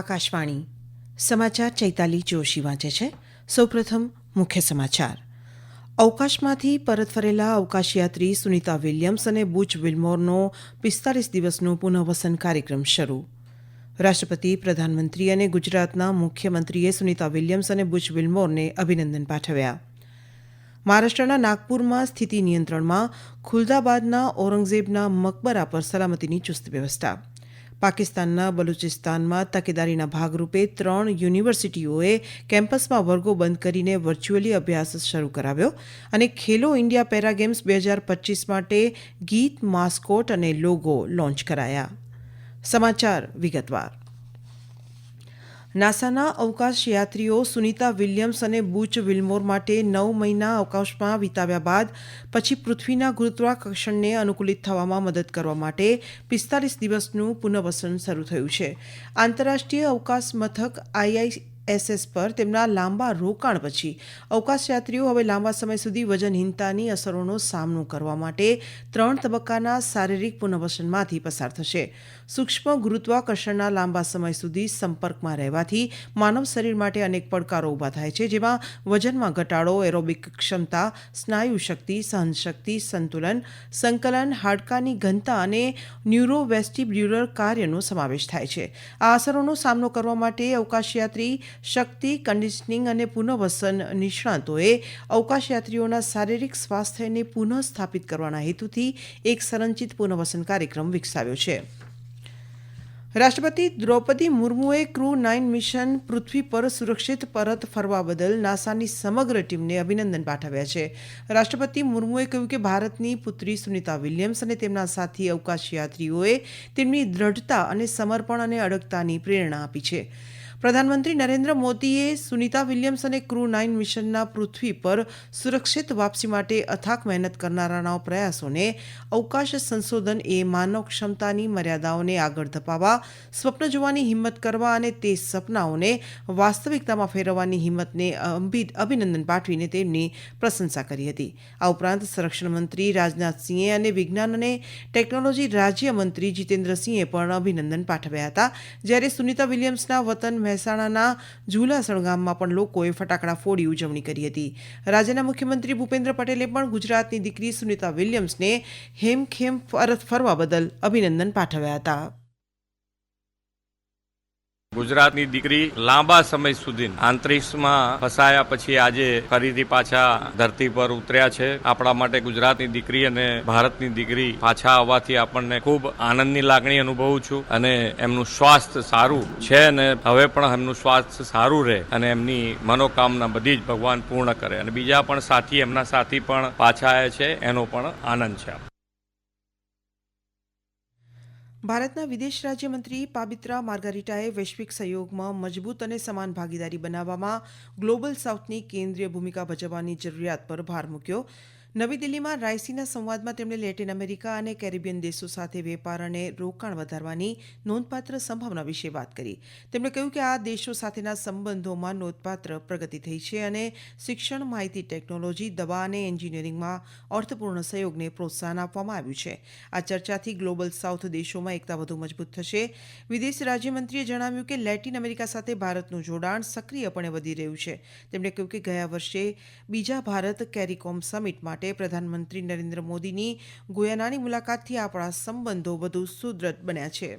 આકાશવાણી સમાચાર ચૈતાલી જોશી વાંચે છે. સૌપ્રથમ મુખ્ય સમાચાર. અવકાશમાંથી પરત ફરેલા અવકાશયાત્રી સુનિતા વિલિયમ્સ અને બુચ વિલ્મોરનો 45 દિવસનો પુનઃવસન કાર્યક્રમ શરૂ. રાષ્ટ્રપતિ, પ્રધાનમંત્રી અને ગુજરાતના મુખ્યમંત્રીએ સુનિતા વિલિયમ્સ અને બુચ વિલ્મોરને અભિનંદન પાઠવ્યા. મહારાષ્ટ્રના નાગપુરમાં સ્થિતિ નિયંત્રણમાં, ખુલદાબાદના ઔરંગઝેબના મકબરા પર સલામતીની ચુસ્ત વ્યવસ્થા. પાકિસ્તાનના બલુચિસ્તાનમાં તકેદારીના ભાગરૂપે 3 યુનિવર્સિટીઓએ કેમ્પસમાં વર્ગો બંધ કરીને વર્ચ્યુઅલી અભ્યાસ શરૂ કરાવ્યો અને ખેલો ઇન્ડિયા પેરા ગેમ્સ 2025 માટે ગીત, માસ્કોટ અને લોગો લોન્ચ કરાયા. સમાચાર વિગતવાર. નાસાના અવકાશયાત્રીઓ સુનિતા વિલિયમ્સ અને બુચ વિલ્મોર માટે 9 મહિના અવકાશમાં વિતાવ્યા બાદ પછી પૃથ્વીના ગુરુત્વાકર્ષણને અનુકૂલિત થવામાં મદદ કરવા માટે 45 દિવસનું પુનઃવસન શરૂ થયું છે. આંતરરાષ્ટ્રીય અવકાશ મથક IISS પર તેમના લાંબા રોકાણ પછી અવકાશયાત્રીઓ હવે લાંબા સમય સુધી વજનહીનતાની અસરોનો સામનો કરવા માટે 3 તબક્કાના શારીરિક પુનઃવસનમાંથી પસાર થશે. સૂક્ષ્મ ગુરુત્વાકર્ષણના લાંબા સમય સુધી સંપર્કમાં રહેવાથી માનવ શરીર માટે અનેક પડકારો ઊભા થાય છે, જેમાં વજનમાં ઘટાડો, એરોબિક ક્ષમતા, સ્નાયુ શક્તિ, સહનશક્તિ, સંતુલન, સંકલન, હાડકાની ઘનતા અને ન્યુરોવેસ્ટિબ્યુલર કાર્યનો સમાવેશ થાય છે. આ અસરોનો સામનો કરવા માટે અવકાશયાત્રી શક્તિ, કન્ડિશનિંગ અને પુનઃવસન નિષ્ણાતોએ અવકાશયાત્રીઓના શારીરિક સ્વાસ્થ્યને પુનઃ સ્થાપિત કરવાના હેતુથી એક સંરચિત પુનઃવસન કાર્યક્રમ વિકસાવ્યો છે. રાષ્ટ્રપતિ દ્રૌપદી મુર્મુએ ક્રૂ 9 મિશન પૃથ્વી પર સુરક્ષિત પરત ફરવા બદલ નાસાની સમગ્ર ટીમને અભિનંદન પાઠવ્યા છે. રાષ્ટ્રપતિ મુર્મુએ કહ્યું કે ભારતની પુત્રી સુનિતા વિલિયમ્સ અને તેમના સાથી અવકાશયાત્રીઓએ તેમની દ્રઢતા અને સમર્પણ અને અડગતાની પ્રેરણા આપી છે. પ્રધાનમંત્રી નરેન્દ્ર મોદીએ સુનિતા વિલિયમ્સ અને ક્રૂ 9 મિશનના પૃથ્વી પર સુરક્ષિત વાપસી માટે અથાક મહેનત કરનારાના પ્રયાસોને અવકાશ સંશોધન એ માનવ ક્ષમતાની મર્યાદાઓને આગળ ધપાવવા, સ્વપ્ન જોવાની હિંમત કરવા અને તે સપનાઓને વાસ્તવિકતામાં ફેરવવાની હિંમતને અભિનંદન પાઠવીને તેમની પ્રશંસા કરી હતી. આ ઉપરાંત સંરક્ષણ મંત્રી રાજનાથસિંહે અને વિજ્ઞાન અને ટેકનોલોજી રાજ્યમંત્રી જીતેન્દ્રસિંહે પણ અભિનંદન પાઠવ્યા હતા. જ્યારે સુનિતા વિલિયમ્સના વતન મહેસાણાના ઝુલાસણ ગામમાં પણ લોકોએ ફટાકડા ફોડી ઉજવણી કરી હતી. રાજ્યના મુખ્યમંત્રી ભૂપેન્દ્ર પટેલે પણ ગુજરાતની દીકરી સુનિતા વિલિયમ્સને હેમખેમ પરત ફરવા બદલ અભિનંદન પાઠવ્યા હતા. ગુજરાતની દીકરી લાંબા સમય સુધી અંતરિક્ષમાં ફસાયા પછી આજે ફરીથી પાછા ધરતી પર ઉતર્યા છે. આપણા માટે ગુજરાતની દીકરી અને ભારતની દીકરી પાછા આવવાથી આપણને ખૂબ આનંદની લાગણી અનુભવું છું અને એમનું સ્વાસ્થ્ય સારું છે અને હવે પણ એમનું સ્વાસ્થ્ય સારું રહે અને એમની મનોકામના બધી જ ભગવાન પૂર્ણ કરે અને બીજા પણ સાથી એમના સાથી પણ પાછા આવ્યા છે એનો પણ આનંદ છે. ભારતના વિદેશ રાજ્યમંત્રી પાબિત્રા માર્ગારીટાએ વૈશ્વિક સહયોગમાં મજબૂત અને સમાન ભાગીદારી બનાવવામાં ગ્લોબલ સાઉથની કેન્દ્રીય ભૂમિકા ભજવવાની જરૂરિયાત પર ભાર મૂક્યો. નવી દિલ્હીમાં રાયસીના સંવાદમાં તેમણે લેટિન અમેરિકા અને કેરેબિયન દેશો સાથે વેપાર અને રોકાણ વધારવાની નોંધપાત્ર સંભાવના વિશે વાત કરી. તેમણે કહ્યું કે આ દેશો સાથેના સંબંધોમાં નોંધપાત્ર પ્રગતિ થઈ છે અને શિક્ષણ, માહિતી ટેકનોલોજી, દવા અને એન્જિનિયરિંગમાં અર્થપૂર્ણ સહયોગને પ્રોત્સાહન આપવામાં આવ્યું છે. આ ચર્ચાથી ગ્લોબલ સાઉથ દેશોમાં એકતા વધુ મજબૂત થશે. વિદેશ રાજ્યમંત્રીએ જણાવ્યું કે લેટિન અમેરિકા સાથે ભારતનું જોડાણ સક્રિયપણે વધી રહ્યું છે. તેમણે કહ્યું કે ગયા વર્ષે બીજા ભારત કેરિકોમ સમિટ માટે પ્રધાનમંત્રી નરેન્દ્ર મોદીની ગુયાનાની મુલાકાતથી આપણા સંબંધો વધુ સુદૃઢ બન્યા છે.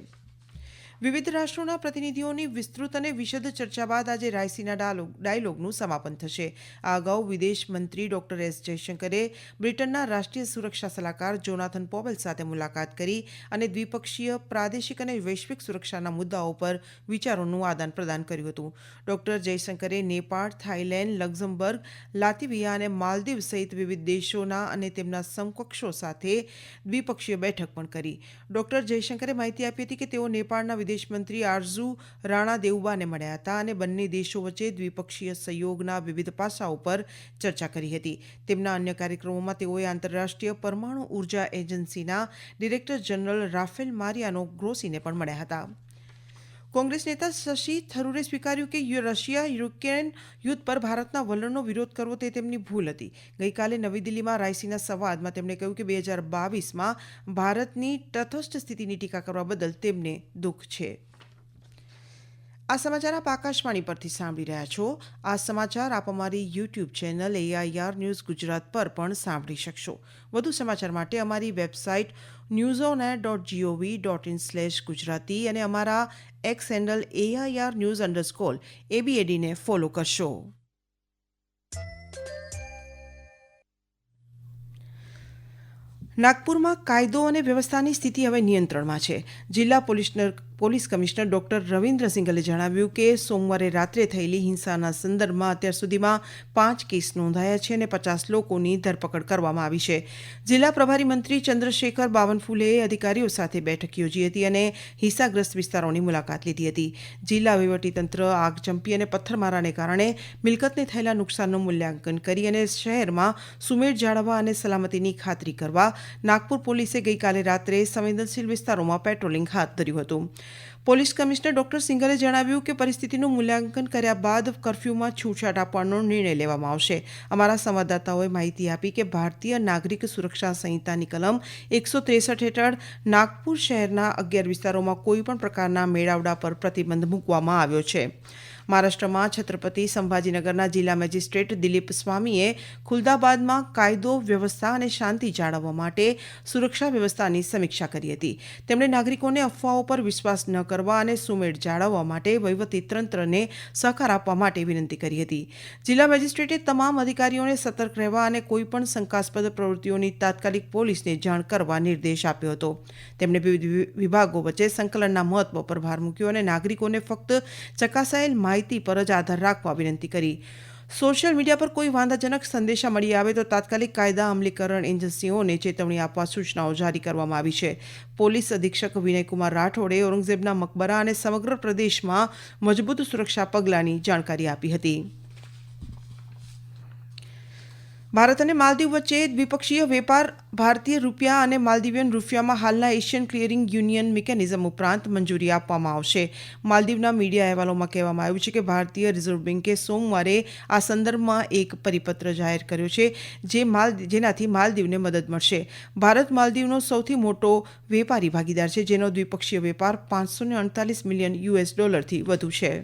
વિવિધ રાષ્ટ્રોના પ્રતિનિધિઓની વિસ્તૃત અને વિશદ ચર્ચા બાદ આજે રાયસીના ડાયલોગનું સમાપન થશે. આ અગાઉ વિદેશ મંત્રી ડોક્ટર એસ જયશંકરે બ્રિટનના રાષ્ટ્રીય સુરક્ષા સલાહકાર જોનાથન પોવેલ સાથે મુલાકાત કરી અને દ્વિપક્ષીય, પ્રાદેશિક અને વૈશ્વિક સુરક્ષાના મુદ્દાઓ પર વિચારોનું આદાન પ્રદાન કર્યું હતું. ડોક્ટર જયશંકરે નેપાળ, થાઇલેન્ડ, લક્ઝમબર્ગ, લાતવિયા અને માલદીવ સહિત વિવિધ દેશોના અને તેમના સમકક્ષો સાથે દ્વિપક્ષીય બેઠક પણ કરી. ડોક્ટર જયશંકરે માહિતી આપી હતી કે તેઓ નેપાળના વિદેશમંત્રી આરઝુ રાણા દેઉબાને મળ્યા હતા અને બંને દેશો વચ્ચે દ્વિપક્ષીય સહયોગના વિવિધ પાસાઓ પર ચર્ચા કરી હતી. તેમના અન્ય કાર્યક્રમોમાં તેઓએ આંતરરાષ્ટ્રીય પરમાણુ ઉર્જા એજન્સીના ડિરેક્ટર જનરલ રાફેલ મારિયાનો ગ્રોસીને પણ મળ્યા હતા. કોંગ્રેસ નેતા શશી થરૂરે સ્વીકાર્યું કે રશિયા યુક્રેન યુદ્ધ પર ભારતના વલણનો વિરોધ કરવો તે તેમની ભૂલ હતી. ગઈકાલે નવી દિલ્હીમાં રાયસીના સંવાદમાં તેમણે કહ્યું કે 2022માં ભારતની તટસ્થ સ્થિતિની ટીકા કરવા બદલ તેમને દુઃખ છે. આ સમાચાર આપ આકાશવાણી પરથી સાંભળી રહ્યા છો. આ સમાચાર આપ અમારી YouTube channel AIR news Gujarat પર પણ સાંભળી શકશો. વધુ સમાચાર માટે અમારી વેબસાઇટ newsonair.gov.in/gujarati અને અમારા એક્સ હેન્ડલ AIR_news_ABAD ને ફોલો કરશો. નાગપુરમાં કાયદો અને વ્યવસ્થાની સ્થિતિ હવે નિયંત્રણમાં છે. જિલ્લા પોલીસ કમિશનર ડોક્ટર રવિન્દ્ર સિંઘલે જણાવ્યું કે સોમવારે રાત્રે થયેલી હિંસાના સંદર્ભમાં અત્યાર સુધીમાં 5 કેસ નોંધાયા છે અને 50 લોકોની ધરપકડ કરવામાં આવી છે. જિલ્લા પ્રભારી મંત્રી ચંદ્રશેખર બાવનફુલેએ અધિકારીઓ સાથે બેઠક યોજી હતી અને હિંસાગ્રસ્ત વિસ્તારોની મુલાકાત લીધી હતી. જિલ્લા વહીવટીતંત્ર આગચંપી અને પથ્થરમારાને કારણે મિલકતને થયેલા નુકસાનનું મૂલ્યાંકન કરી અને શહેરમાં સુમેળ જાળવવા અને સલામતીની ખાતરી કરવા નાગપુર પોલીસે ગઈકાલે રાત્રે સંવેદનશીલ વિસ્તારોમાં પેટ્રોલિંગ હાથ ધર્યું હતું. પોલીસ કમિશનર ડોક્ટર સિંઘલે જણાવ્યું કે પરિસ્થિતિનું મૂલ્યાંકન કર્યા બાદ કર્ફ્યુમાં છૂટછાટ આપવાનો નિર્ણય લેવામાં આવશે. અમારા સંવાદદાતાઓએ માહિતી આપી કે ભારતીય નાગરિક સુરક્ષા સંહિતાની કલમ 163 હેઠળ નાગપુર શહેરના 11 વિસ્તારોમાં કોઈપણ પ્રકારના મેળાવડા પર પ્રતિબંધ મૂકવામાં આવ્યો છે. મહારાષ્ટ્રમાં છત્રપતિ સંભાજીનગરના જિલ્લા મેજિસ્ટ્રેટ દિલીપ સ્વામીએ ખુલદાબાદમાં કાયદો વ્યવસ્થા અને શાંતિ જાળવવા માટે સુરક્ષા વ્યવસ્થાની સમીક્ષા કરી હતી. તેમણે નાગરિકોને અફવાઓ પર વિશ્વાસ ન કરવા અને સુમેળ જાળવવા માટે વહીવટીતંત્રને સહકાર આપવા માટે વિનંતી કરી હતી. જિલ્લા મેજિસ્ટ્રેટે તમામ અધિકારીઓને સતર્ક રહેવા અને કોઈપણ શંકાસ્પદ પ્રવૃત્તિઓની તાત્કાલિક પોલીસને જાણ કરવા નિર્દેશ આપ્યો હતો. તેમણે વિવિધ વિભાગો વચ્ચે સંકલનના મહત્વ પર ભાર મૂક્યો અને નાગરિકોને ફક્ત ચકાસાયેલ માહિતી પર જ આધાર રાખવા વિનંતી કરી. સોશિયલ મીડિયા પર કોઈ વાંધાજનક સંદેશા મળી આવે તો તાત્કાલિક કાયદા અમલીકરણ એજન્સીઓને ચેતવણી આપવા સૂચનાઓ જારી કરવામાં આવી છે. પોલીસ અધિક્ષક વિનયકુમાર રાઠોડે ઔરંગઝેબના મકબરા અને સમગ્ર પ્રદેશમાં મજબૂત સુરક્ષા પગલાંની જાણકારી આપી હતી. ભારત અને માલદીવ વચ્ચે દ્વિપક્ષીય વેપાર ભારતીય રૂપિયા અને માલદીવિયન રૂપિયામાં હાલના એશિયન ક્લિયરિંગ યુનિયન મિકેનિઝમ ઉપરાંત મંજૂરી આપવામાં આવશે. માલદીવના મીડિયા અહેવાલોમાં કહેવામાં આવ્યું છે કે ભારતીય રિઝર્વ બેન્કે સોમવારે આ સંદર્ભમાં એક પરિપત્ર જાહેર કર્યો છે જેનાથી માલદીવને મદદ મળશે. ભારત માલદીવનો સૌથી મોટો વેપારી ભાગીદાર છે, જેનો દ્વિપક્ષીય વેપાર $548 મિલિયન થી વધુ છે.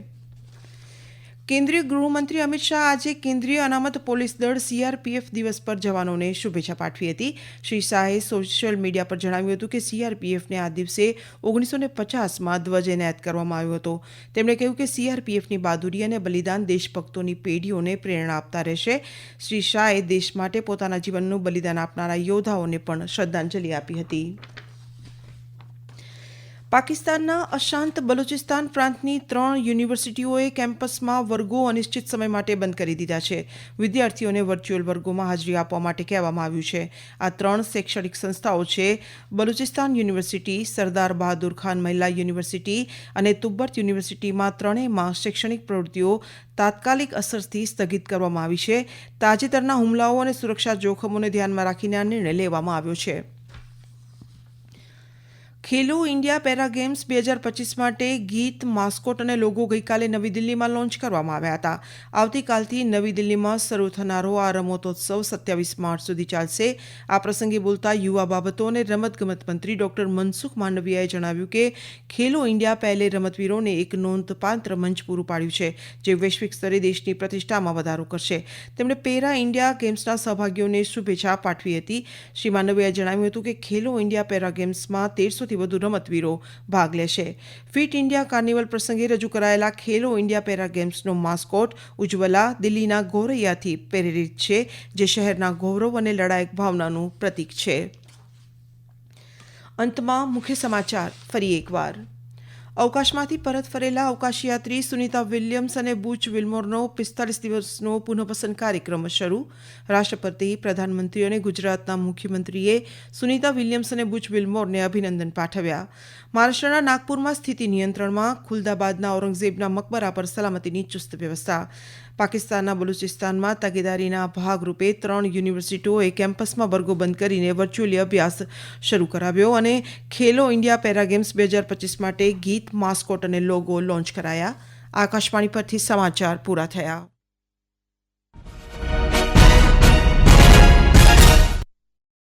કેન્દ્રીય ગૃહમંત્રી અમિત શાહ આજે કેન્દ્રીય અનામત પોલીસ દળ CRPF દિવસ પર જવાનોને શુભેચ્છા પાઠવી હતી. શ્રી શાહે સોશિયલ મીડિયા પર જણાવ્યું હતું કે CRPFને આ દિવસે 1950માં ધ્વજ એનાયત કરવામાં આવ્યો હતો. તેમણે કહ્યું કે CRPFની બહાદુરી અને બલિદાન દેશભક્તોની પેઢીઓને પ્રેરણા આપતા રહેશે. શ્રી શાહે દેશ માટે પોતાના જીવનનું બલિદાન આપનારા યોદ્ધાઓને પણ શ્રદ્ધાંજલિ આપી હતી. પાકિસ્તાનના અશાંત બલુચિસ્તાન પ્રાંતની 3 યુનિવર્સિટીઓએ કેમ્પસમાં વર્ગો અનિશ્ચિત સમય માટે બંધ કરી દીધા છે. વિદ્યાર્થીઓને વર્ચ્યુઅલ વર્ગોમાં હાજરી આપવા માટે કહેવામાં આવ્યું છે. આ 3 શૈક્ષણિક સંસ્થાઓ છે બલુચિસ્તાન યુનિવર્સિટી, સરદાર બહાદુર ખાન મહિલા યુનિવર્સિટી અને તુબ્બત યુનિવર્સિટીમાં ત્રણેયમાં શૈક્ષણિક પ્રવૃત્તિઓ તાત્કાલિક અસરથી સ્થગિત કરવામાં આવી છે. તાજેતરના હુમલાઓ અને સુરક્ષા જોખમોને ધ્યાનમાં રાખીને આ નિર્ણય લેવામાં આવ્યો છે. ખેલો ઇન્ડિયા પેરા ગેમ્સ 2025 માટે ગીત, માસ્કોટ અને લોગો ગઈકાલે નવી દિલ્હીમાં લોન્ચ કરવામાં આવ્યા હતા. આવતીકાલથી નવી દિલ્હીમાં શરૂ થનારો આ રમતોત્સવ 27 માર્ચ સુધી ચાલશે. આ પ્રસંગે બોલતા યુવા બાબતો અને રમતગમત મંત્રી ડોક્ટર મનસુખ માંડવિયાએ જણાવ્યું કે ખેલો ઇન્ડિયા પહેલે રમતવીરોને એક નોંધપાત્ર મંચ પૂરું પાડ્યું છે, જે વૈશ્વિક સ્તરે દેશની પ્રતિષ્ઠામાં વધારો કરશે. તેમણે પેરા ઇન્ડિયા ગેમ્સના સહભાગીઓને શુભેચ્છા પાઠવી હતી. શ્રી માંડવિયાએ જણાવ્યું હતું કે ખેલો ઇન્ડિયા પેરા ગેમ્સમાં 1300થી વધુ રમતવીરો ભાગ લેશે. ફિટ ઇન્ડિયા કાર્નિવલ પ્રસંગે રજૂ કરાયેલા ખેલો ઇન્ડિયા પેરા ગેમ્સનો માસ્કોટ ઉજ્જવલા દિલ્હીના ગોરૈયાથી પ્રેરિત છે, જે શહેરના ગૌરવ અને લડાયક ભાવનાનું પ્રતીક છે. અંતમાં મુખ્ય સમાચાર ફરી એકવાર. અવકાશમાંથી પરત ફરેલા અવકાશયાત્રી સુનિતા વિલિયમ્સ અને બુચ વિલ્મોરનો 45 દિવસનો પુનઃપસંદ કાર્યક્રમ શરૂ. રાષ્ટ્રપતિ, પ્રધાનમંત્રી અને ગુજરાતના મુખ્યમંત્રીએ સુનિતા વિલિયમ્સ અને બુચ વિલ્મોરને અભિનંદન પાઠવ્યા. મહારાષ્ટ્રના નાગપુરમાં સ્થિતિ નિયંત્રણમાં, ખુલદાબાદના ઔરંગઝેબના મકબરા પર સલામતીની ચુસ્ત વ્યવસ્થા. પાકિસ્તાનના બલુચિસ્તાનમાં તકેદારીના ભાગરૂપે 3 યુનિવર્સિટીઓએ કેમ્પસમાં વર્ગો બંધ કરીને વર્ચ્યુઅલી અભ્યાસ શરૂ કરાવ્યો અને ખેલો ઇન્ડિયા પેરા ગેમ્સ 2025 માટે ગીત, માસ્કોટ અને લોગો લોન્ચ કરાયા. આકાશવાણી પરથી સમાચાર પૂરા થયા.